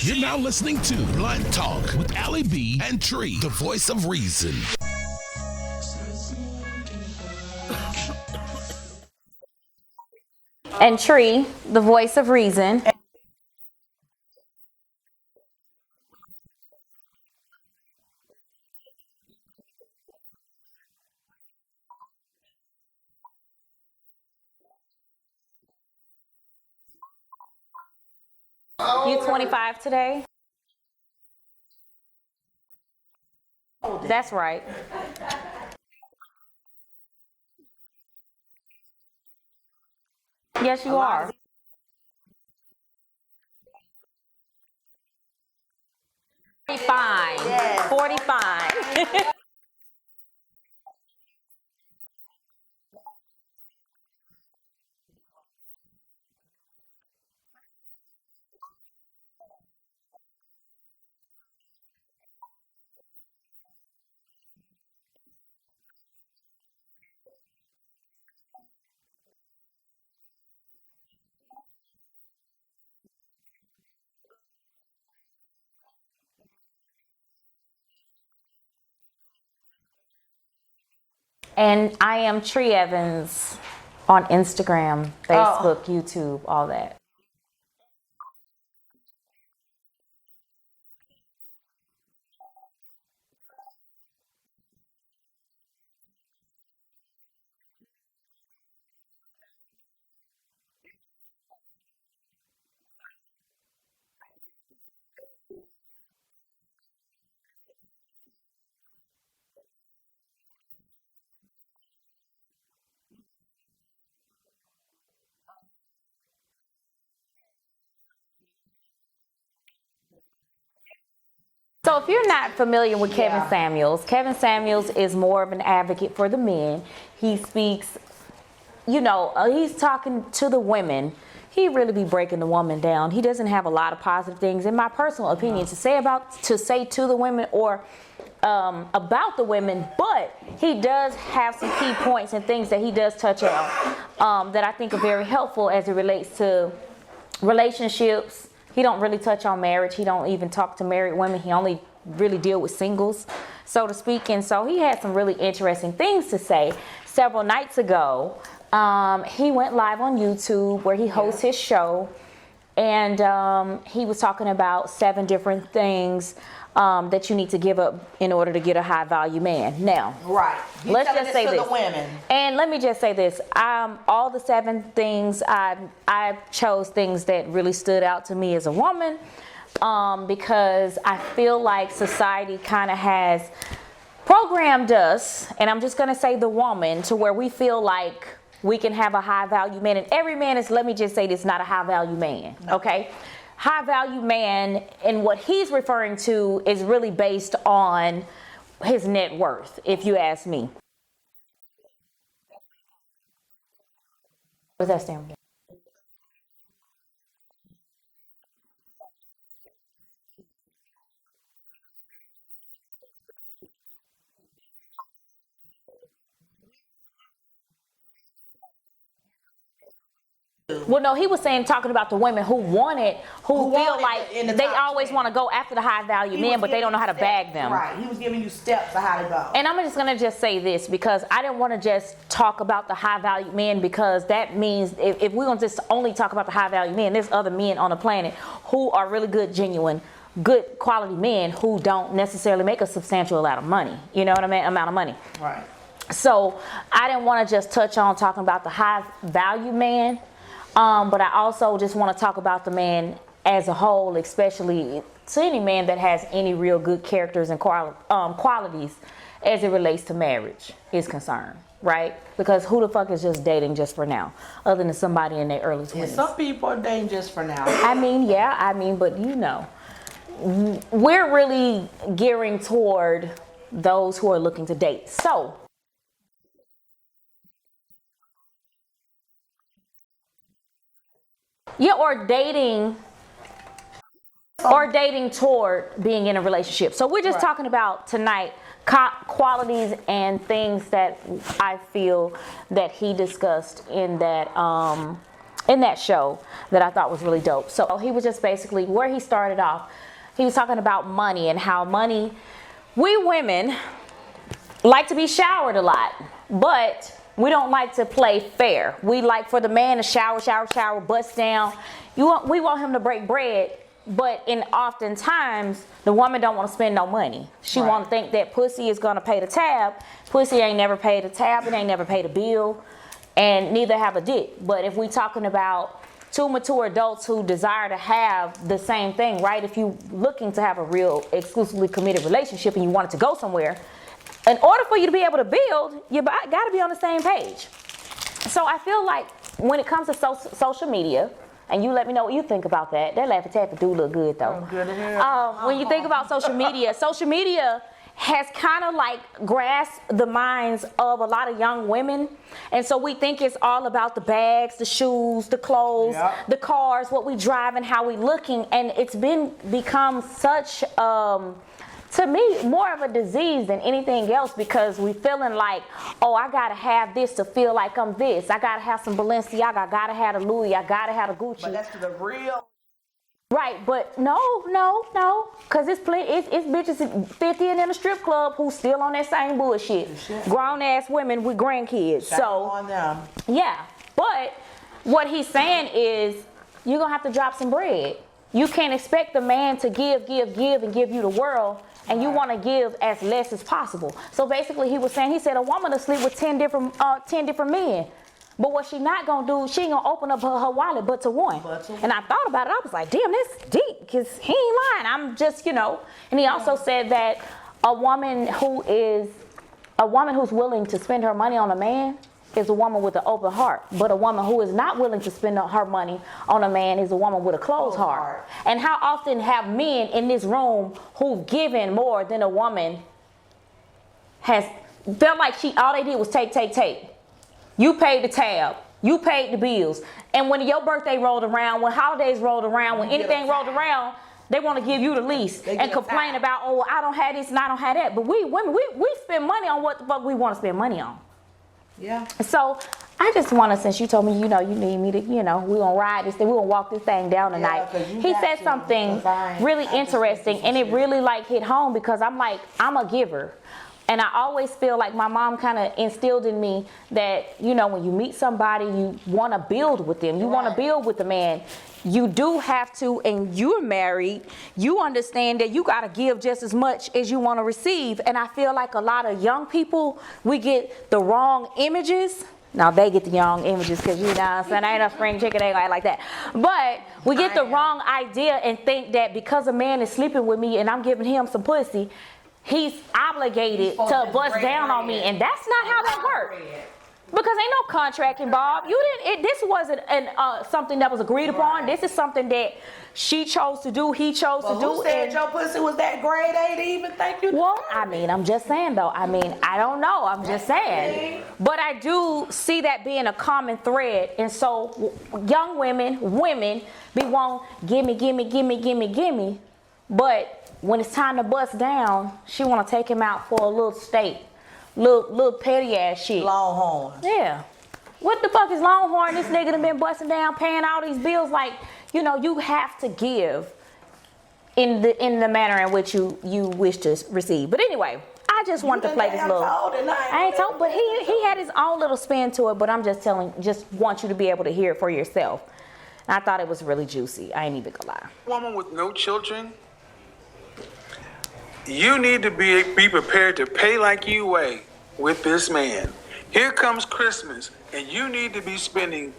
You're now listening to Blunt Talk with Allie B and Tree, the voice of reason. And Tree, the voice of reason. You 25 today? That's right. Yes, you are. Fine. Yes. 45. And I am Tree Evans on Instagram, Facebook, YouTube, all that. So if you're not familiar with Kevin Samuels is more of an advocate for the men. He speaks, he's talking to the women. He really be breaking the woman down. He doesn't have a lot of positive things, in my personal opinion, to say to the women or about the women, but he does have some key points and things that he does touch on that I think are very helpful as it relates to relationships. He don't really touch on marriage. He don't even talk to married women. He only really deal with singles, so to speak. And so he had some really interesting things to say. Several nights ago, he went live on YouTube where he hosts his show, and he was talking about 7 different things that you need to give up in order to get a high value man. Now, right. Let's just say this. The women. And let me just say this. All the 7 things, I chose things that really stood out to me as a woman, because I feel like society kind of has programmed us, and I'm just going to say the woman, to where we feel like we can have a high value man, and every man is, let me just say this, not a high value man. Okay? High value man, and what he's referring to is really based on his net worth, if you ask me. What does that stand for? Well, no, he was talking about the women who feel like they always want to go after the high value men, but they don't know how to bag them. Right. He was giving you steps of how to go. And I'm just going to say this, because I didn't want to just talk about the high value men, because that means if we're going to just only talk about the high value men, there's other men on the planet who are really good, genuine, good quality men who don't necessarily make a substantial amount of money. You know what I mean? Amount of money. Right. So I didn't want to just touch on talking about the high value man. But I also just want to talk about the man as a whole, especially to any man that has any real good characters and qualities as it relates to marriage is concerned, right? Because who the fuck is just dating just for now, other than somebody in their early 20s? Yeah, some people are dating just for now. But we're really gearing toward those who are looking to date. So, or dating toward being in a relationship. So we're just talking about tonight qualities and things that I feel that he discussed in that in that show that I thought was really dope. So he was just basically where he started off. He was talking about money and how money, we women like to be showered a lot, but we don't like to play fair. We like for the man to shower, bust down. We want him to break bread, but oftentimes the woman don't want to spend no money. She want to think that pussy is gonna pay the tab. Pussy ain't never paid a tab. It ain't never paid a bill, and neither have a dick. But if we talking about two mature adults who desire to have the same thing, right? If you looking to have a real exclusively committed relationship and you want it to go somewhere, in order for you to be able to build, you got to be on the same page. So I feel like when it comes to social media, and you let me know what you think about that. That Laffy Taffy do look good though. Good to hear. When you think about social media has kind of like grasped the minds of a lot of young women. And so we think it's all about the bags, the shoes, the clothes, the cars, what we drive and how we looking. And it's become such, to me, more of a disease than anything else, because we feeling like, oh, I gotta have this to feel like I'm this. I gotta have some Balenciaga, I gotta have a Louis, I gotta have a Gucci. But that's the real. Right, but no, because it's bitches 50 and in a strip club who still on that same bullshit. Grown ass women with grandkids. Shame on them. Yeah, but what he's saying is you're gonna have to drop some bread. You can't expect the man to give and give you the world, and you want to give as less as possible. So basically, he said a woman will sleep with 10 different men. But what she not gonna do, she ain't gonna open up her wallet but to one. And I thought about it, I was like, damn, that's deep, because he ain't lying. I'm just, And he also said that a woman who's willing to spend her money on a man is a woman with an open heart. But a woman who is not willing to spend her money on a man is a woman with a closed heart. And how often have men in this room who've given more than a woman has felt like all they did was take. You paid the tab. You paid the bills. And when your birthday rolled around, when holidays rolled around, when anything rolled around, they want to give you the least and complain about, oh, I don't have this and I don't have that. But we women, we spend money on what the fuck we want to spend money on. Yeah. So I just want to, since you told me, you need me to, we're going to ride this thing, we're going to walk this thing down tonight. He said something really interesting, and it really hit home, because I'm like, I'm a giver. And I always feel like my mom kind of instilled in me that, when you meet somebody, you want to build with them. You want to build with the man. You do have to, and you're married, you understand that you got to give just as much as you want to receive. And I feel like a lot of young people, we get the wrong images. Now they get the young images because son, I ain't a spring chicken, ain't like that. But we get the wrong idea and think that because a man is sleeping with me and I'm giving him some pussy, he's obligated to bust down on me, and that's not how that works. Because ain't no contract involved. This wasn't something that was agreed upon. This is something that she chose to do, he chose to do. Who said your pussy was that grade A to even think you? Well, I'm just saying though. I don't know. I'm just saying. But I do see that being a common thread, and so young women be want gimme. But when it's time to bust down, she want to take him out for a little steak. Little petty ass shit. Longhorn. Yeah. What the fuck is Longhorn? This nigga done been busting down, paying all these bills. Like, you have to give in the manner in which you wish to receive. But anyway, I just wanted to play this little. I ain't told, but he had his own little spin to it. But I'm just want you to be able to hear it for yourself. And I thought it was really juicy. I ain't even gonna lie. Woman with no children. You need to be prepared to pay like you weigh with this man. Here comes Christmas, and you need to be spending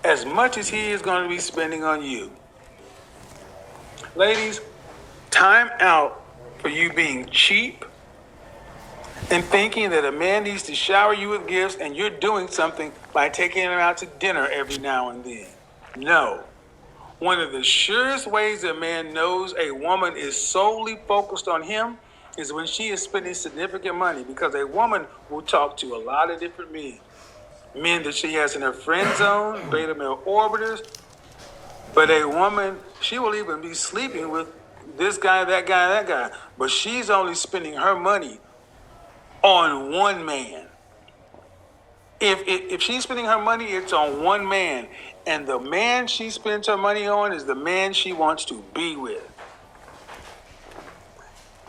as much as he is going to be spending on you. Ladies, time out for you being cheap and thinking that a man needs to shower you with gifts and you're doing something by taking him out to dinner every now and then. No. One of the surest ways a man knows a woman is solely focused on him is when she is spending significant money, because a woman will talk to a lot of different men that she has in her friend zone, beta male orbiters. But a woman, she will even be sleeping with this guy, that guy, but she's only spending her money on one man. If she's spending her money, it's on one man. And the man she spends her money on is the man she wants to be with.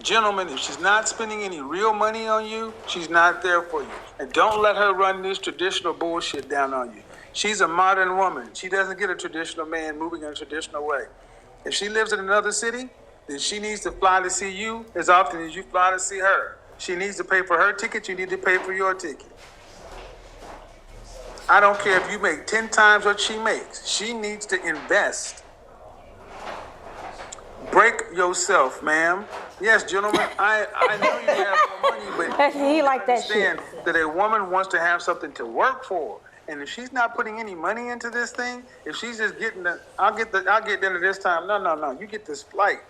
Gentlemen, if she's not spending any real money on you, she's not there for you. And don't let her run this traditional bullshit down on you. She's a modern woman. She doesn't get a traditional man moving in a traditional way. If she lives in another city, then she needs to fly to see you as often as you fly to see her. She needs to pay for her ticket. You need to pay for your ticket. I don't care if you make 10 times what she makes. She needs to invest. Break yourself, ma'am. Yes, gentlemen, I know you have more money, but He like that shit. understand that a woman wants to have something to work for. And if she's not putting any money into this thing, if she's just getting I'll get dinner this time. No. You get this flight.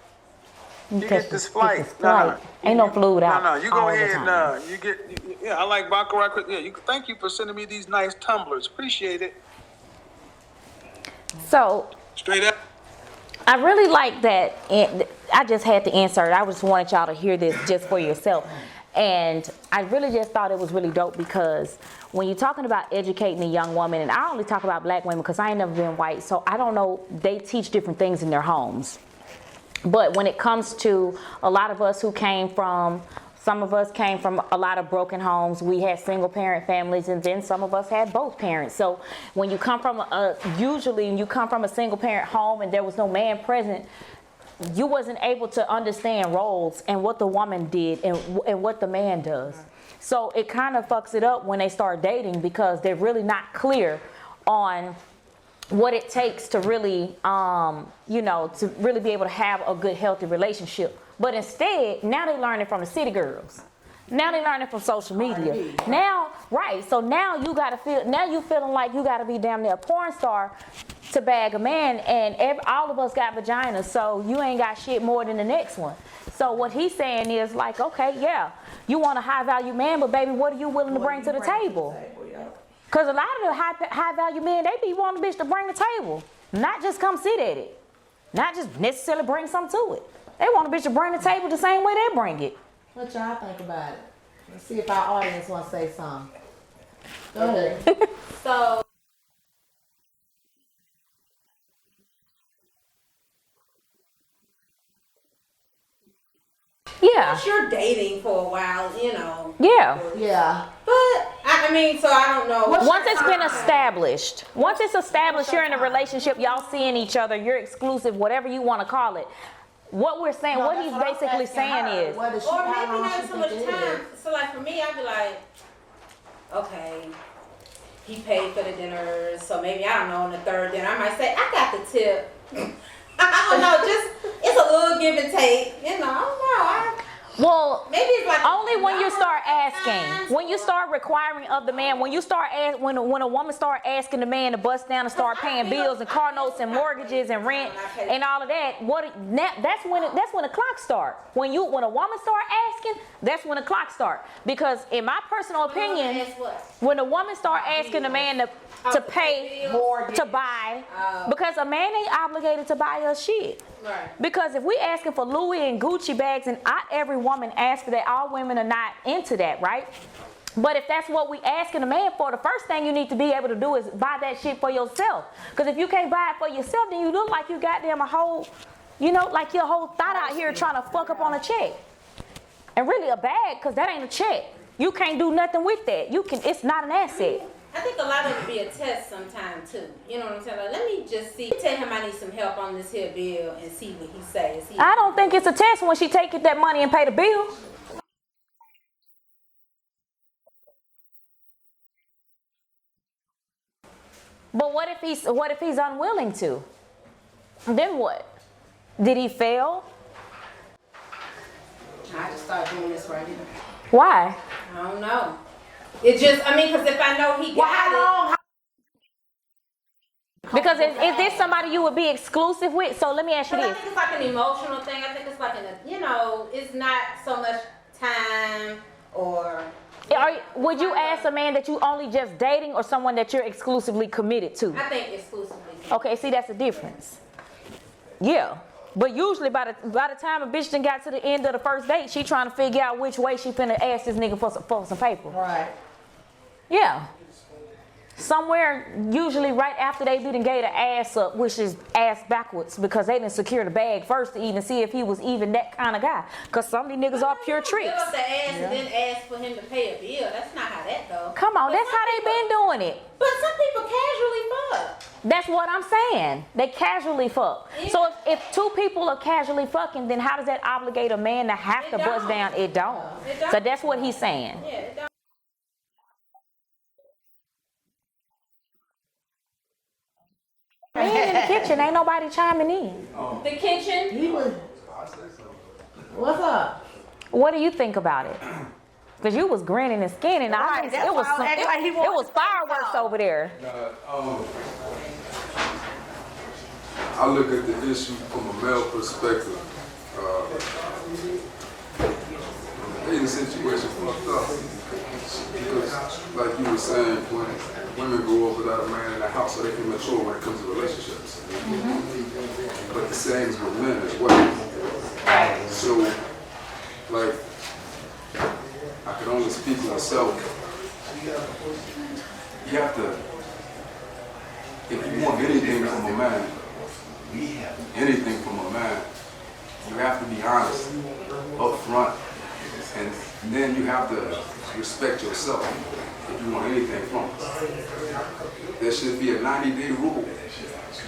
You get this flight. No. Ain't no fluid out. No. You go all the ahead time. and you get. Yeah, I like baccarat. Yeah, thank you for sending me these nice tumblers. Appreciate it. So Straight up. I really like that. And I just had to insert. I just wanted y'all to hear this just for yourself. And I really just thought it was really dope because when you're talking about educating a young woman, and I only talk about black women because I ain't never been white, so I don't know, they teach different things in their homes. But when it comes to a lot of us who some of us came from a lot of broken homes. We had single parent families, and then some of us had both parents. So when you come from usually you come from a single parent home and there was no man present, you wasn't able to understand roles and what the woman did and what the man does. So it kind of fucks it up when they start dating because they're really not clear on what it takes to really, to really be able to have a good, healthy relationship. But instead, now they learn it from the city girls. Now they learn it from social media. Now, right? So now you feeling like you gotta be damn near a porn star to bag a man, and all of us got vaginas, so you ain't got shit more than the next one. So what he's saying is like, okay, yeah, you want a high value man, but baby, what are you willing to bring to the table? Because a lot of the high value men, they be wanting a bitch to bring the table, not just come sit at it, not just necessarily bring something to it. They want a bitch to bring the table the same way they bring it. What y'all think about it? Let's see if our audience wants to say something. Go ahead. So, Yeah. you're dating for a while, Yeah. Yeah. But, so I don't know. Once it's been established, you're in a relationship, y'all seeing each other, you're exclusive, whatever you want to call it. What we're saying, what he's basically saying is, What does she, Or how maybe long not she so much think it time. is? So, like, for me, I'd be like, okay, he paid for the dinner, so maybe, I don't know, on the third dinner, I might say, I got the tip. I don't know, just, it's a little give and take, I don't know. well, Maybe it's like only when you start asking, when you start requiring of the man, when a woman start asking the man to bust down and start paying bills and car notes and mortgages and rent and all of that, that's when the clock start. When a woman start asking, that's when the clock start. Because in my personal opinion, when a woman start asking the man to pay, to buy, because a man ain't obligated to buy us shit. Right. Because if we asking for Louis and Gucci bags, and every woman asks for that, all women are not into that, right? But if that's what we asking a man for, the first thing you need to be able to do is buy that shit for yourself. Because if you can't buy it for yourself, then you look like you goddamn a whole, like your whole thought out here trying to fuck up on a check. And really a bag, because that ain't a check. You can't do nothing with that. It's not an asset. I think a lot of it be a test sometime too. You know what I'm saying? Like, let me just see. Tell him I need some help on this here bill and see what he says. I don't think it's a test when she take that money and pay the bill. But what if he's unwilling to? Then what? Did he fail? I just start doing this right here. Why? I don't know. It just, because if I know he got it. Because is this somebody you would be exclusive with? So let me ask you But I this. think it's like an emotional thing. I think it's like it's not so much time or. Would you ask a man that you only just dating or someone that you're exclusively committed to? I think exclusively. Okay, see, that's the difference. Yeah. But usually by the time a bitch done got to the end of the first date, she trying to figure out which way she finna ask this nigga for some paper. Right. Yeah. somewhere, usually right after they done gave the ass up, which is ass backwards, because they didn't secure the bag first to even see if he was even that kind of guy. Because some of these niggas are pure tricks. Give up the ass and then ask for him to pay a bill. That's not how that goes. Come on, But that's some how they people- been doing it. But some people casually fuck. That's what I'm saying. They casually fuck. Yeah. So if two people are casually fucking, then how does that obligate a man to have to bust don't. down? It don't. It don't. So that's what he's saying. Yeah, it don't. Men in the kitchen, ain't nobody chiming in. The kitchen. He was. What's up? What do you think about it? Because you was grinning and skinning. Right, that's It was why I was acting like he it wanted was to say fireworks something. over there. I look at the issue from a male perspective. The situation fucked up because, like you were saying, when women grow up without a man in the house, so they can mature when it comes to relationships. But the same is with men as well. So, like, I can only speak for myself. You have to, if you want anything from a man, anything from a man, you have to be honest up front, and then you have to respect yourself if you want anything from it. There should be a 90-day rule.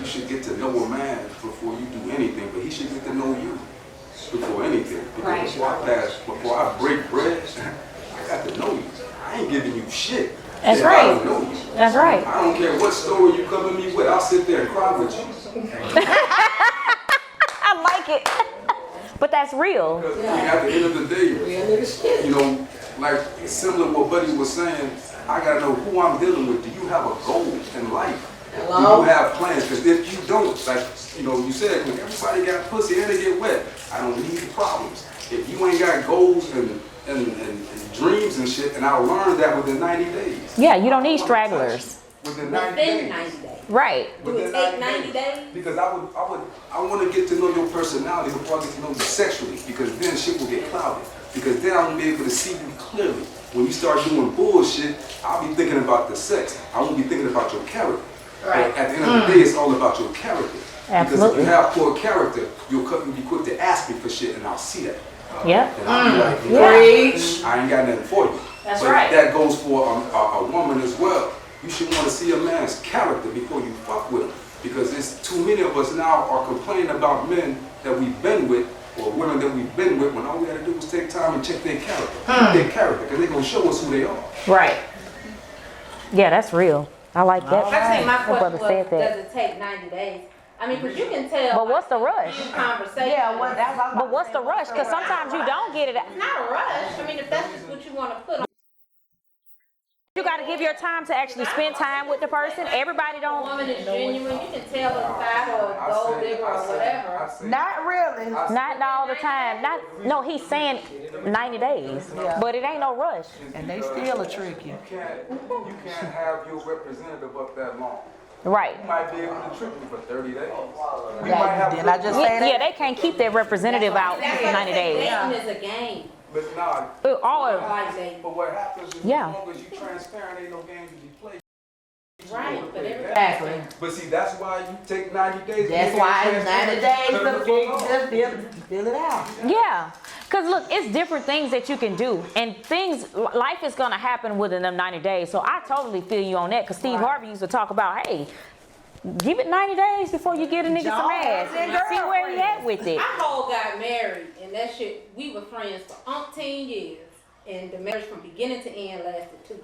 You should get to know a man before you do anything, but he should get to know you before anything. Because before I break bread, I got to know you. I ain't giving you shit. That's if right. I don't know you. That's right. I don't care what story you come to me with. I'll sit there and cry with you. I like it. But that's real. Because at the end of the day, you know, like similar to what Buddy was saying, I gotta know who I'm dealing with. Do you have a goal in life? Hello? Do you have plans? Because if you don't, like, you know, you said, when everybody got pussy and they get wet, I don't need the problems. If you ain't got goals and dreams and shit, and I learned that within 90 days. Yeah, you don't need stragglers. Within 90 Within days. 90 days. Right. Do it Within take 90 days? Because I want to get to know your personality before I get to know you sexually, because then shit will get clouded. Because then I won't be able to see you clearly. When you start doing bullshit, I'll be thinking about the sex. I won't be thinking about your character. Right. But at the end of the day, it's all about your character. Because if Absolutely. you have poor character, you'll be quick to ask me for shit, and I'll see that. Yep. And I'll be like, Preach. I ain't got nothing for you. That's but right. that goes for a woman as well. You should want to see a man's character before you fuck with him. Because there's too many of us now are complaining about men that we've been with, or women that we've been with, when all we gotta do is take time and check their character. Their character, because they're gonna show us who they are. Right. Yeah, that's real. I like that. I think my That brother question said was, that. does it take 90 days? I mean, because you can tell. But what's the rush? In conversation. Yeah, well, that's what I was But what's the about to rush? say. Because sometimes you don't get it. It's not a rush. I mean, if that's just what you want to put on. You got to give your time to actually spend time with the person. Everybody A don't. woman is genuine. You can tell a thigh or a gold digger or whatever. Not really. Not all the time. No, he's saying 90 days. But it ain't no rush. And they still a trick you. You can't have your representative up that long. Right. You might be able to trick you for 30 days. You might Yeah, have didn't I just say Yeah, that? they can't keep their representative out That's for what 90 I said. days. Dating is a game. But nah, All Like dating. but what happens is Yeah. as long as you're transparent, ain't no game to be played. Right, but everybody. Exactly. But see, that's why you take 90 days. That's why it's 90 days Cut to the fuck off. just fill it out. Yeah. Because look, it's different things that you can do. And life is going to happen within them 90 days. So I totally feel you on that. Because Steve Harvey used to talk about, hey, give it 90 days before you get a nigga some ass. See where he at with it. Our whole got married, and that shit, we were friends for umpteen years. And the marriage from beginning to end lasted 2.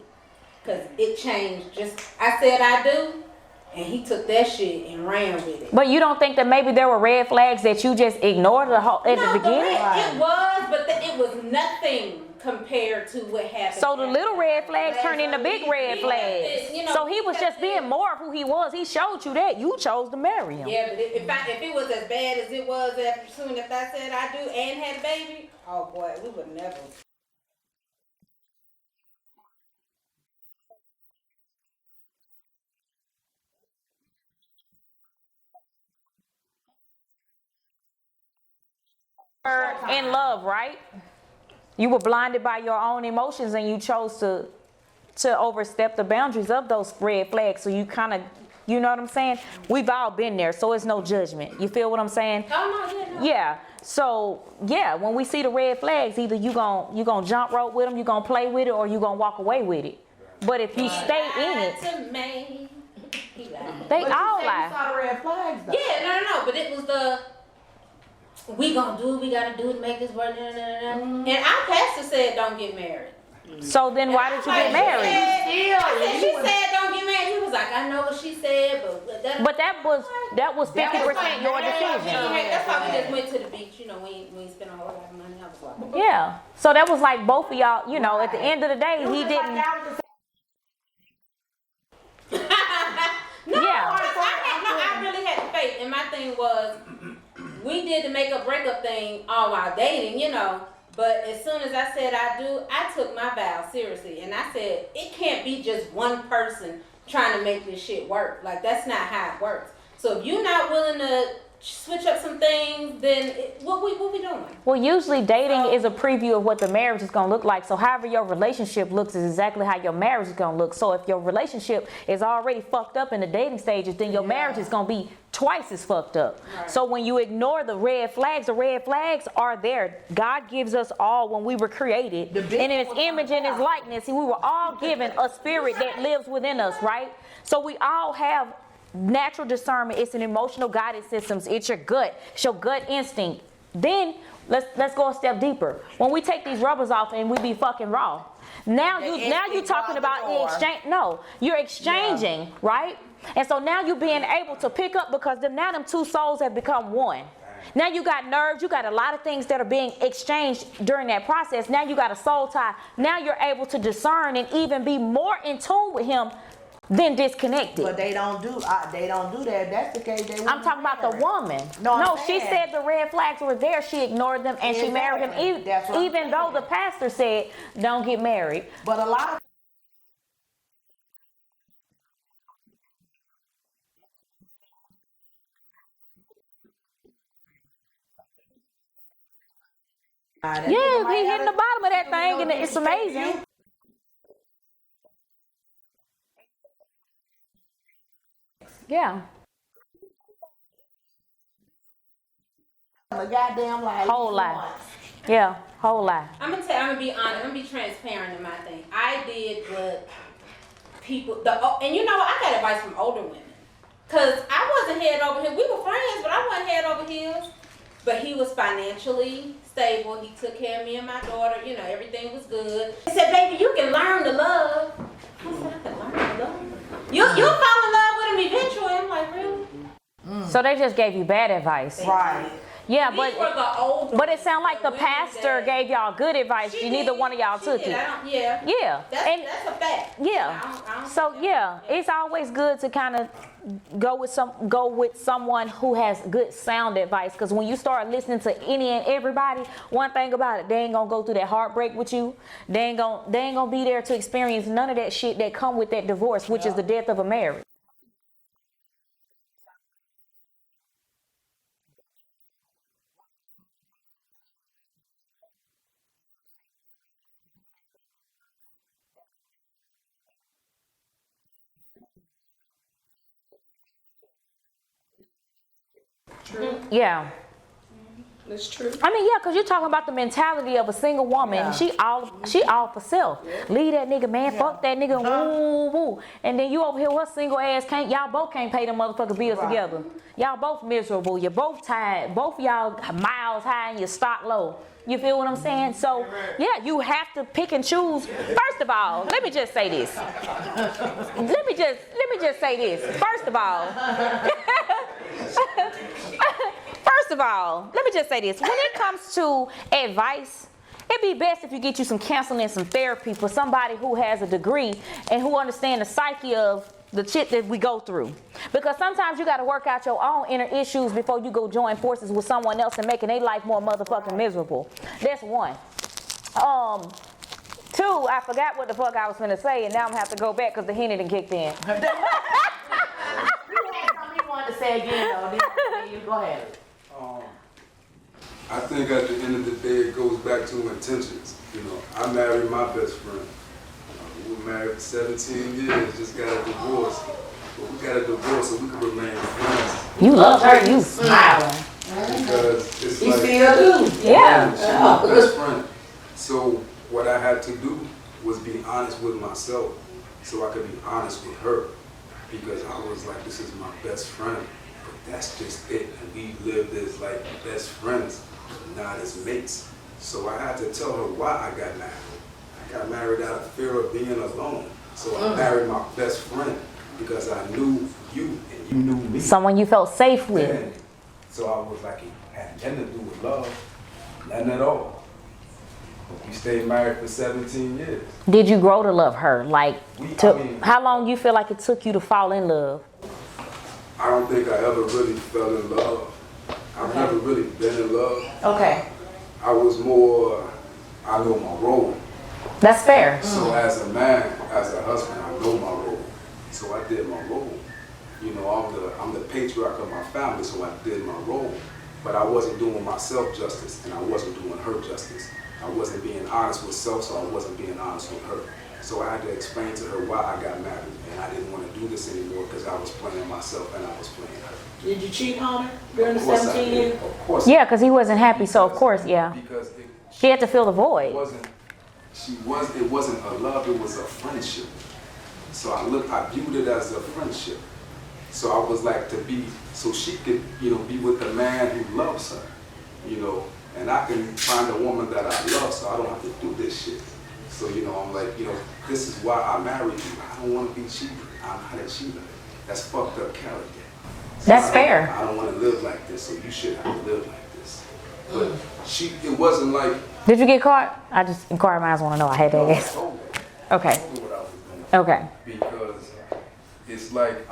Because it changed just, I said I do, and he took that shit and ran with it. But you don't think that maybe there were red flags that you just ignored at the beginning? It was, but it was nothing compared to what happened. So the little red flags turned into big red flags. So he was just being more of who he was. He showed you that. You chose to marry him. Yeah, but if it was as bad as it was after soon as I said I do and had a baby, oh boy, we would never. In love, right? You were blinded by your own emotions and you chose to to overstep the boundaries of those red flags. So you kind of, you know what I'm saying? We've all been there, so it's no judgment. You feel what I'm saying? Oh, no, yeah, no. Yeah. So, yeah, when we see the red flags, either you gonna jump rope with them, you gonna play with it, or you gonna walk away with it. But if you stay in it, they all lie. You saw the red flags, though. Yeah, no. But it was we gonna do what we gotta do to make this work. And our pastor said don't get married. So then why did you get married? She said don't get married. He was like, I know what she said, but that was 50% your decision. That's why we just went to the beach. You know, we ain't spent a whole lot of money. I was like, Yeah. So that was like both of y'all, you know, at the end of the day, he didn't. No, Yeah. I really had faith. And my thing was, we did the makeup breakup thing all while dating, you know. But as soon as I said I do, I took my vow seriously. And I said, it can't be just one person trying to make this shit work. Like, that's not how it works. So if you're not willing to switch up some things, then what we doing? Well, usually dating is a preview of what the marriage is going to look like. So however your relationship looks is exactly how your marriage is going to look. So if your relationship is already fucked up in the dating stages, then your marriage is going to be twice as fucked up. Right. So when you ignore the red flags are there. God gives us all, when we were created in his image and his likeness, we were all given a spirit that lives within us, right? So we all have natural discernment. It's an emotional guidance system. It's your gut. It's your gut instinct. Then let's go a step deeper. When we take these rubbers off and we be fucking raw. Now you talking about the exchange. No, you're exchanging, right? And so now you're being able to pick up, because now them two souls have become one. Now you got nerves, you got a lot of things that are being exchanged during that process. Now you got a soul tie. Now you're able to discern and even be more in tune with him than disconnected. But they don't do that. If that's the case, I'm talking about the woman. No, she said the red flags were there. She ignored them and she married him, even though the pastor said don't get married. But a lot of yeah, he hitting the bottom of that thing, and it's amazing. Yeah. A goddamn lie. Whole lie. Yeah, whole lie. I'm gonna be honest. I'm gonna be transparent in my thing. I did what people, and you know what? I got advice from older women, cause I wasn't head over heels. We were friends, but I wasn't head over heels. But he was financially stable. He took care of me and my daughter. You know, everything was good. He said, "Baby, you can learn to love." I said, "I can learn to love." You'll fall in love with him eventually. I'm like, really? So they just gave you bad advice. Right. Yeah, These were the older but it sounded like the pastor gave y'all good advice. Neither one of y'all took it. Yeah. That's a fact. Yeah. I don't So yeah, it's always good to kind of go with someone who has good sound advice, because when you start listening to any and everybody, one thing about it, they ain't gonna go through that heartbreak with you. They ain't gonna be there to experience none of that shit that come with that divorce, which is the death of a marriage. True. Yeah. That's true. I mean, yeah, because you're talking about the mentality of a single woman. Yeah. She all for self. Yeah. Leave that nigga, man. Yeah. Fuck that nigga. Woo, woo. And then you over here, her single ass y'all both can't pay them motherfucking bills together. Y'all both miserable. You're both tired. Both of y'all miles high and your stock low. You feel what I'm saying? So, yeah, you have to pick and choose. First of all, let me just say this. Let me just say this. First of all, let me just say this. When it comes to advice, it'd be best if you get you some counseling and some therapy for somebody who has a degree and who understands the psyche of the shit that we go through. Because sometimes you got to work out your own inner issues before you go join forces with someone else and making their life more motherfucking miserable. That's one. Two, I forgot what the fuck I was going to say, and now I'm going to have to go back because the Henny done kicked in. You had something you wanted to say again, though. You go ahead. I think at the end of the day, it goes back to intentions. You know, I married my best friend. We were married for 17 years, just got a divorce. But we got a divorce so we could remain friends. You love her, you smiling. Because it's You like, still do. Yeah. she's my best friend. So what I had to do was be honest with myself so I could be honest with her. Because I was like, this is my best friend. But that's just it. And we lived as like best friends, not as mates. So I had to tell her why I got married. I got married out of fear of being alone. So I married my best friend because I knew you and you knew me. Someone you felt safe with. And so I was like, it had nothing to do with love, nothing at all. We stayed married for 17 years. Did you grow to love her? Like, I mean, how long you feel like it took you to fall in love? I don't think I ever really fell in love. I've never really been in love. Okay. I was more, I know my role. That's fair. So as a man, as a husband, I know my role. So I did my role. You know, I'm the patriarch of my family, so I did my role. But I wasn't doing myself justice, and I wasn't doing her justice. I wasn't being honest with self, so I wasn't being honest with her. So I had to explain to her why I got married, and I didn't want to do this anymore because I was playing myself and I was playing her. Did you cheat on her during the Of course I 17 did. years? Of course. Yeah, because he wasn't happy, so of course, yeah. Because She had to fill the it void. wasn't. It wasn't a love. It was a friendship. So I viewed it as a friendship. So I was like to be, so she could, you know, be with a man who loves her, you know, and I can find a woman that I love, so I don't have to do this shit. So, you know, I'm like, you know, this is why I married you. I don't want to be cheated. I'm not a cheater. That's fucked up character. So That's fair. I don't want to live like this, so you should have to live like this. But it wasn't like. Did you get caught? I just inquired minds want to know. I had to ask. Okay. I told her what I was doing. Okay. Because it's like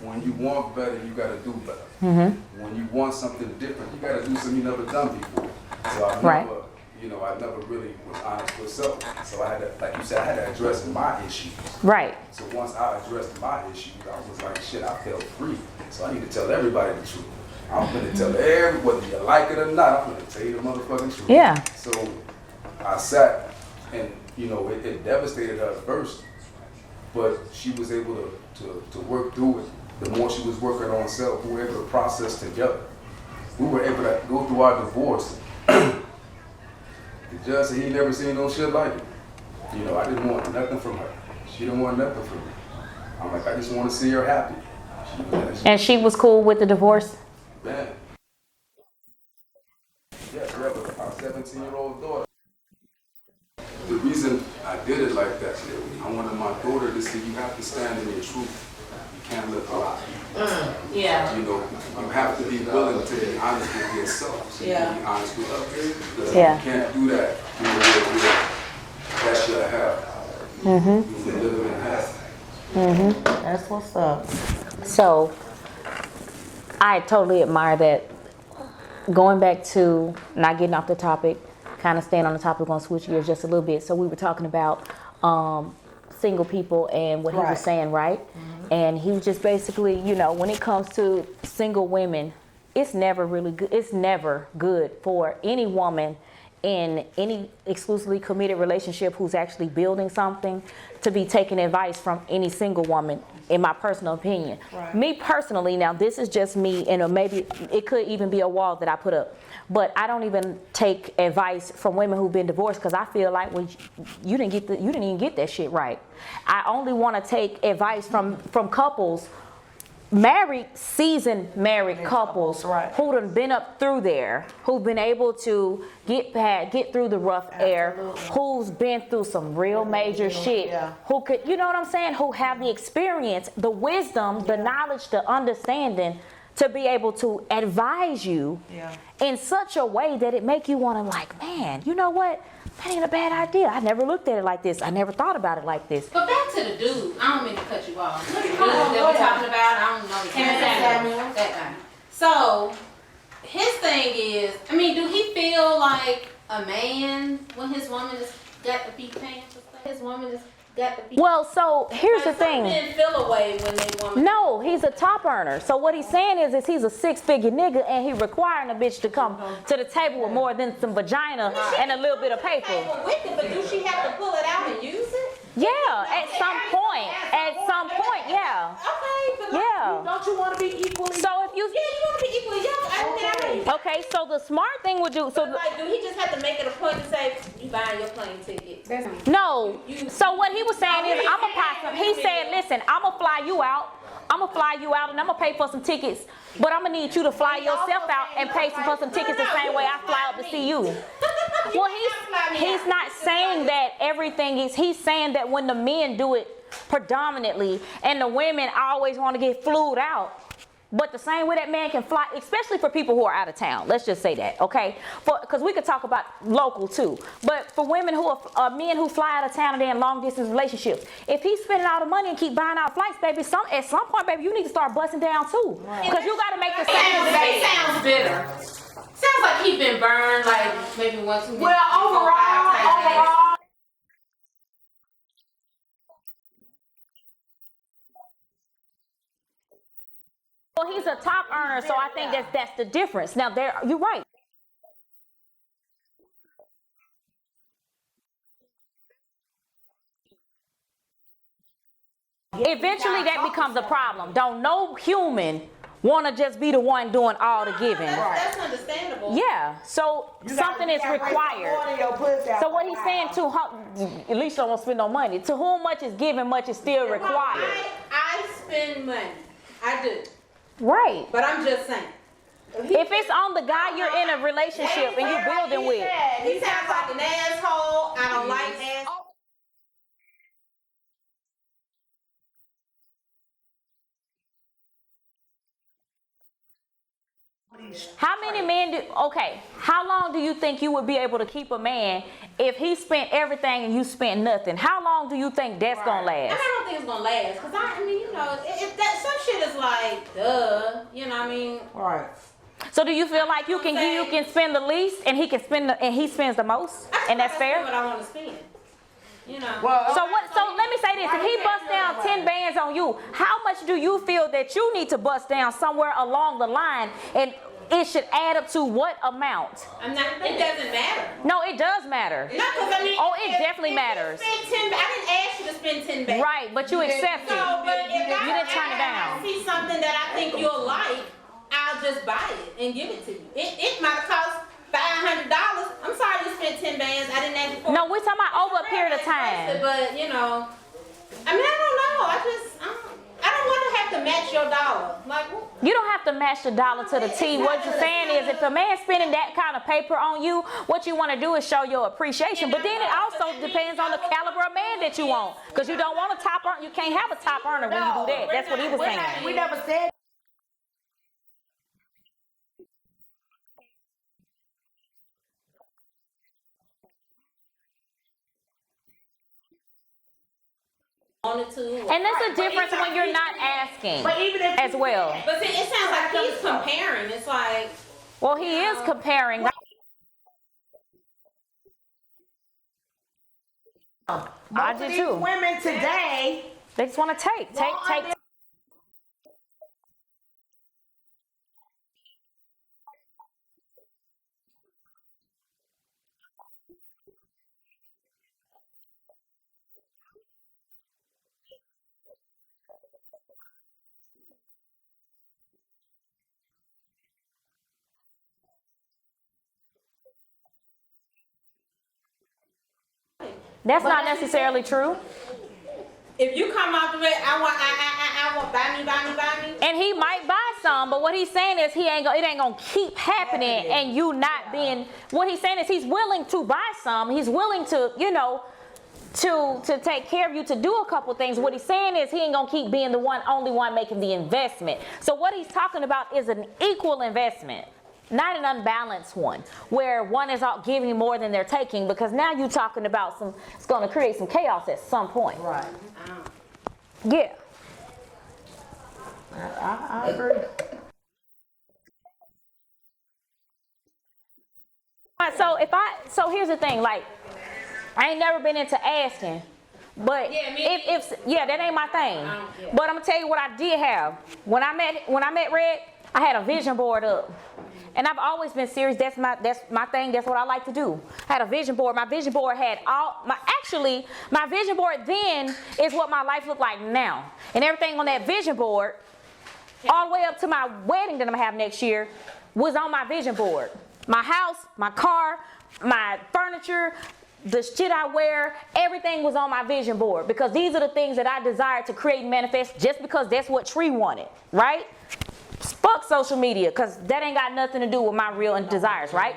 when you want better, you got to do better. Mm-hmm. When you want something different, you got to do something you never done before. So I Right. never, you know, I never really was honest with self. So I had to, like you said, I had to address my issues. Right. So once I addressed my issues, I was like, shit, I felt free. So I need to tell everybody the truth. I'm going to tell everybody, whether you like it or not, I'm going to tell you the motherfucking truth. Yeah. So I sat and, you know, it devastated her at first, but she was able to work through it. The more she was working on herself, we were able to process together. We were able to go through our divorce. The judge said he never seen no shit like it. You know, I didn't want nothing from her. She didn't want nothing from me. I'm like, I just want to see her happy. And she was cool with the divorce? Man. Yeah, we have a 17-year-old daughter. The reason I did it like that, I wanted my daughter to see you have to stand in your truth. You can't live a lie. Yeah. You know, you have to be willing to be honest with yourself. So you can be honest with others. Because Yeah. if you can't do that, that's your hell. Mm-hmm. You're living in hell. Mm-hmm. That's what's up. So I totally admire that. Going back to not getting off the topic, kind of staying on the topic, on switch gears just a little bit. So we were talking about single people and what he was saying, right? Mm-hmm. And he was just basically, you know, when it comes to single women, it's never really good. It's never good for any woman in any exclusively committed relationship who's actually building something to be taking advice from any single woman, in my personal opinion. Right. Me personally, now this is just me, and maybe it could even be a wall that I put up, but I don't even take advice from women who've been divorced because I feel like, well, you didn't even get that shit right. I only want to take advice from couples, seasoned married couples, who done been up through there, who've been able to get through the rough air, who's been through some real major shit, who could, you know what I'm saying, who have the experience, the wisdom, the knowledge, the understanding to be able to advise you in such a way that it make you want to, like, man, you know what? That ain't a bad idea. I never looked at it like this. I never thought about it like this. But back to the dude. I don't mean to cut you off. The dude that we're talking about, I don't know his name. That guy. So, his thing is, I mean, do he feel like a man when his woman just got to be paying for stuff? His woman just got to be. Well, so here's the thing. Men feel away when they woman. No, he's a top earner. So what he's saying is he's a 6-figure nigga and he requiring a bitch to come to the table with more than some vagina and a little bit of paper. With it, but do she have to pull it out and use it? Yeah, at some point. At some point, yeah. Okay, but like, Yeah. Don't you want to be equally? So if you yeah, you want to be equally young. I mean, okay, so the smart thing would do so like, do he just have to make it a point to say you buying your plane ticket? no. So what he was saying is I'm gonna buy some. He said, listen, I'm gonna fly you out. I'm gonna fly you out and I'm gonna pay for some tickets, but I'm gonna need you to fly yourself out and pay for some tickets the same way I fly out to see you. Well, he's not saying that everything is. He's saying that when the men do it predominantly and the women always want to get flued out. But the same way that man can fly, especially for people who are out of town, let's just say that, okay? Because we could talk about local too. But for women who are men who fly out of town and they're in long distance relationships, if he's spending all the money and keep buying out flights, baby, at some point, baby, you need to start busting down too. Because you got to make the same. It sounds bitter. Sounds like he's been burned, like maybe once. Well, overall. Well, he's a top earner, so I think that's the difference. Now, you're right. Eventually, that becomes a problem. Don't no human want to just be the one doing all the giving. That's understandable. Yeah, so something is required. So what he's saying at least you don't want to spend no money. To whom much is given, much is still required. I spend money. I do. Right. But I'm just saying. If it's on the guy you're in a relationship and you're building with. He sounds like an asshole. I don't like assholes. How many men how long do you think you would be able to keep a man if he spent everything and you spent nothing? How long do you think that's gonna last? I don't think it's gonna last, because I mean, you know, if that some shit is like, duh, you know what I mean? Right. So do you feel like you can spend the least and he can spend and he spends the most? And that's fair? What I want to spend. You know. So let me say this, if he busts down 10 bands on you, how much do you feel that you need to bust down somewhere along the line, and it should add up to what amount? It doesn't matter. No, it does matter. No, because I mean, it definitely matters. I didn't ask you to spend 10 bands. Right, but you accept it. So, but if you didn't turn it down. I see something that I think you'll like, I'll just buy it and give it to you. It might cost $500. I'm sorry you spent 10 bands. I didn't ask you for. No, we're talking about over a period of time. But you know, I mean, I don't know. I don't want to have to match your dollar. Like, you don't have to match the dollar to the T. What you're saying is, if a man's spending that kind of paper on you, what you want to do is show your appreciation. But then it also depends on the caliber of man that you want, because you don't want a top earner. You can't have a top earner when you do that. That's what he was saying. We never said. And that's a difference when you're not asking, But even if as well. but see, it sounds like he's comparing. It's like, Well, he is comparing. I most do of these too. women today. They just want to take. That's not necessarily true. if you come out the way, I want buy me. And he might buy some, but what he's saying is it ain't gonna keep happening, and you not being. What he's saying is he's willing to buy some. He's willing to, to take care of you, to do a couple things. What he's saying is he ain't gonna keep being the only one making the investment. So what he's talking about is an equal investment, not an unbalanced one, where one is out giving more than they're taking, because now you're talking about it's going to create some chaos at some point. Right. Yeah. I agree. So here's the thing, like, I ain't never been into asking, but if that ain't my thing. But I'm gonna tell you what I did have. When I met Red, I had a vision board up. And I've always been serious. That's my thing. That's what I like to do. I had a vision board. My vision board had my vision board then is what my life looked like now. And everything on that vision board, all the way up to my wedding that I'm gonna have next year, was on my vision board. My house, my car, my furniture, the shit I wear, everything was on my vision board, because these are the things that I desire to create and manifest, just because that's what Tree wanted, right? Fuck social media, because that ain't got nothing to do with my real desires, right?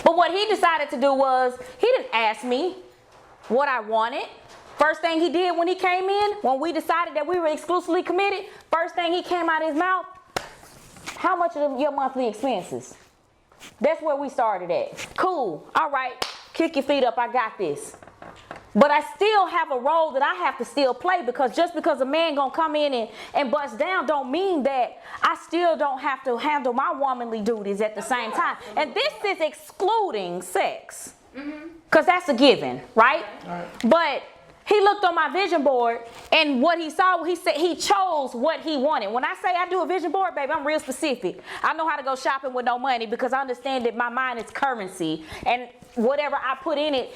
But what he decided to do was, he didn't ask me what I wanted. First thing he did when he came in, when we decided that we were exclusively committed, first thing he came out of his mouth, how much of your monthly expenses? That's where we started at. Cool, all right, kick your feet up, I got this. But I still have a role that I have to still play, because just because a man gonna come in and bust down don't mean that I still don't have to handle my womanly duties at the same time. And this is excluding sex, because that's a given, right? But he looked on my vision board, and what he saw, he said he chose what he wanted. When I say I do a vision board, baby, I'm real specific. I know how to go shopping with no money, because I understand that my mind is currency, and whatever I put in it,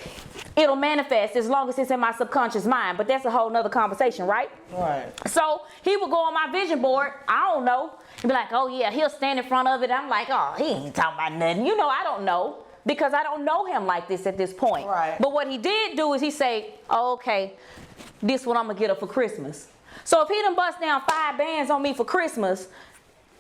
it'll manifest as long as it's in my subconscious mind. But that's a whole nother conversation, right? Right. So he would go on my vision board, I don't know, and be like, oh yeah, he'll stand in front of it. I'm like, oh, he ain't talking about nothing. You know, I don't know, because I don't know him like this at this point. Right. But what he did do is he say, oh, okay, this what I'm gonna get her for Christmas. So if he done bust down 5 bands on me for Christmas,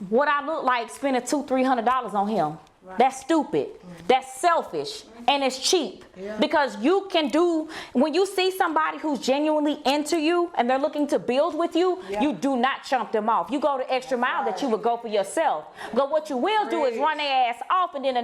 what I look like spending $200-300 on him? Right. That's stupid. That's selfish, and it's cheap. Because you can do, when you see somebody who's genuinely into you and they're looking to build with you, you do not chump them off. You go the extra mile that you would go for yourself. But what you will do is run their ass off, and then the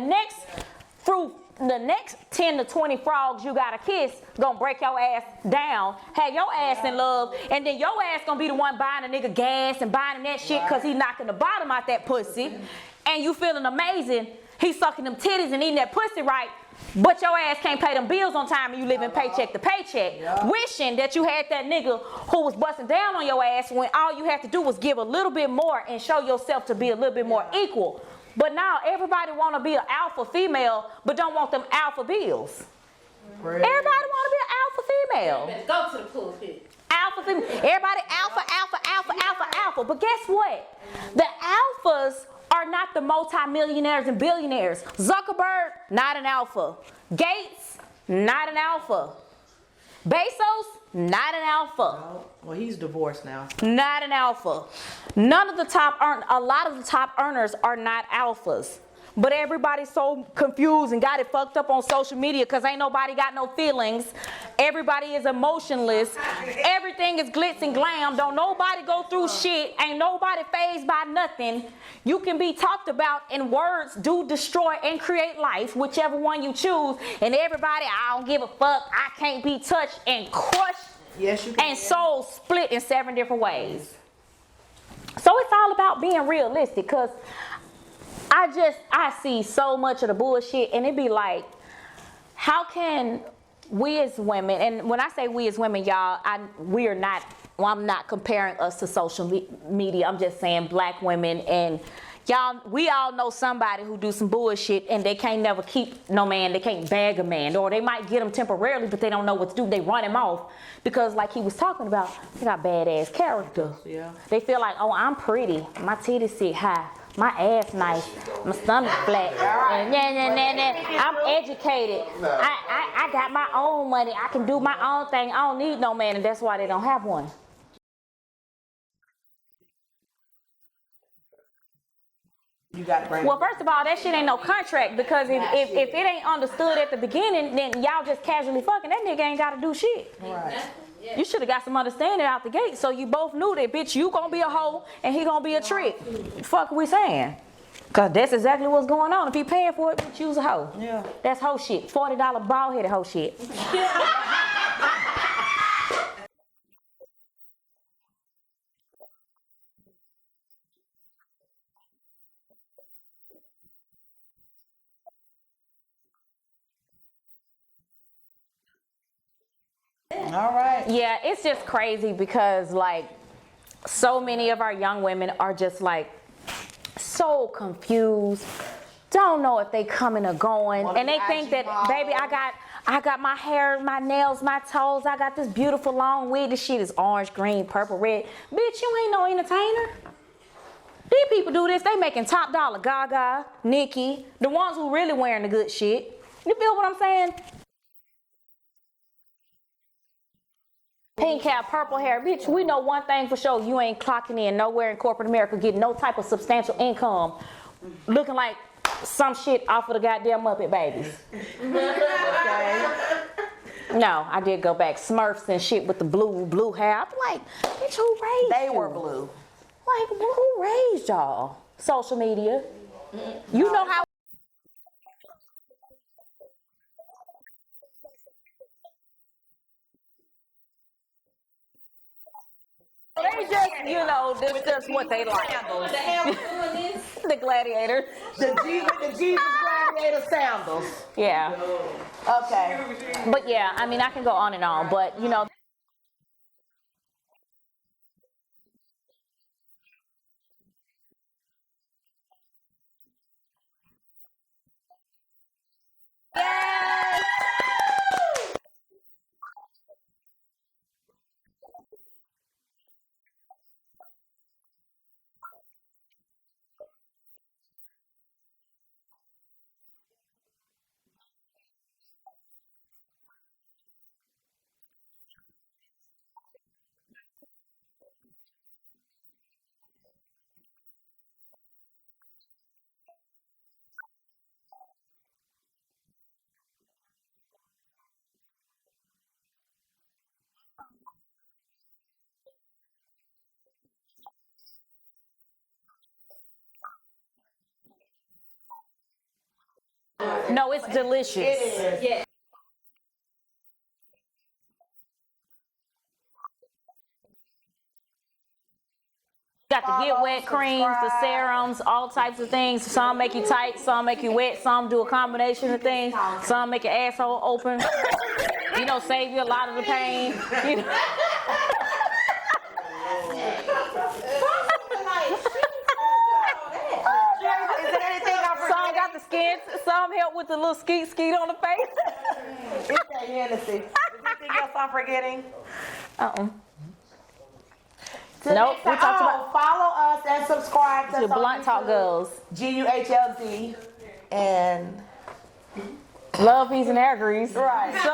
next 10 to 20 frogs you gotta kiss gonna break your ass down, have your ass in love, and then your ass gonna be the one buying a nigga gas and buying him that shit because he knocking the bottom out that pussy, and you feeling amazing. He's sucking them titties and eating that pussy right, but your ass can't pay them bills on time, and you living paycheck to paycheck, wishing that you had that nigga who was busting down on your ass when all you had to do was give a little bit more and show yourself to be a little bit more equal. But now everybody want to be an alpha female, but don't want them alpha bills. Everybody want to be an alpha female. Let's go to the pulpit. Alpha female. Everybody alpha. But guess what? The alphas are not the multimillionaires and billionaires. Zuckerberg, not an alpha. Gates, not an alpha. Bezos, not an alpha. No. Well, he's divorced now. Not an alpha. A lot of the top earners are not alphas. But everybody's so confused and got it fucked up on social media because ain't nobody got no feelings. Everybody is emotionless. Everything is glitz and glam. Don't nobody go through shit. Ain't nobody fazed by nothing. You can be talked about, and words do destroy and create life, whichever one you choose. And everybody, I don't give a fuck, I can't be touched and crushed. Yes, you can. And soul split in 7 different ways. So it's all about being realistic, because I see so much of the bullshit, and it be like, how can we as women, and when I say we as women, y'all, I'm not comparing us to social media. I'm just saying black women, and y'all, we all know somebody who do some bullshit and they can't never keep no man, they can't bag a man, or they might get him temporarily, but they don't know what to do. They run him off because, like he was talking about, they got badass character. Yeah. They feel like, oh, I'm pretty, my titties sit high, my ass nice, my stomach flat, and I'm educated, I got my own money, I can do my own thing, I don't need no man, and that's why they don't have one. You got to bring Well, first of all, that shit ain't no contract, because if it ain't understood at the beginning, then y'all just casually fucking, that nigga ain't got to do shit. Right. You should have got some understanding out the gate, so you both knew that, bitch, you gonna be a hoe and he gonna be a trick. Fuck we saying? Cause that's exactly what's going on. If he paying for it, bitch, you's a hoe. Yeah. That's hoe shit. $40 bald headed hoe shit. All right. Yeah, it's just crazy because, like, so many of our young women are just like, so confused. Don't know if they coming or going. Wanna And they be think IG that, model. baby, I got my hair, my nails, my toes. I got this beautiful long wig. This shit is orange, green, purple, red. Bitch, you ain't no entertainer. These people do this. They making top dollar. Gaga, Nicki, the ones who really wearing the good shit. You feel what I'm saying? Pink hair, purple hair. Bitch, we know one thing for sure. You ain't clocking in nowhere in corporate America getting no type of substantial income. Looking like some shit off of the goddamn Muppet Babies. Okay. No, I did go back. Smurfs and shit with the blue hair. I'm like, bitch, who raised They you? were blue. Like, who raised y'all? Social media. You know how. They just, you know, this is just what they like. What the hell we doing this? The gladiator. The Jesus Gladiator sandals. Yeah. Okay. But yeah, I mean, I can go on and on, but you know. Yes! No, it's delicious. It is. Yeah. Got the get Follow, wet creams, the subscribe. serums, all types of things. Some make you tight, some make you wet, some do a combination of things. Some make your asshole open. You know, save you a lot of the pain. You know. Is there anything I'm Some got the skin, some help with the little skeet on the face. It's that Hennessy. Is there anything else I'm forgetting? Nope, we talked about Follow us and subscribe to the Blunt Talk Girls. GUHLZ and Love, peace, and air grease. right. So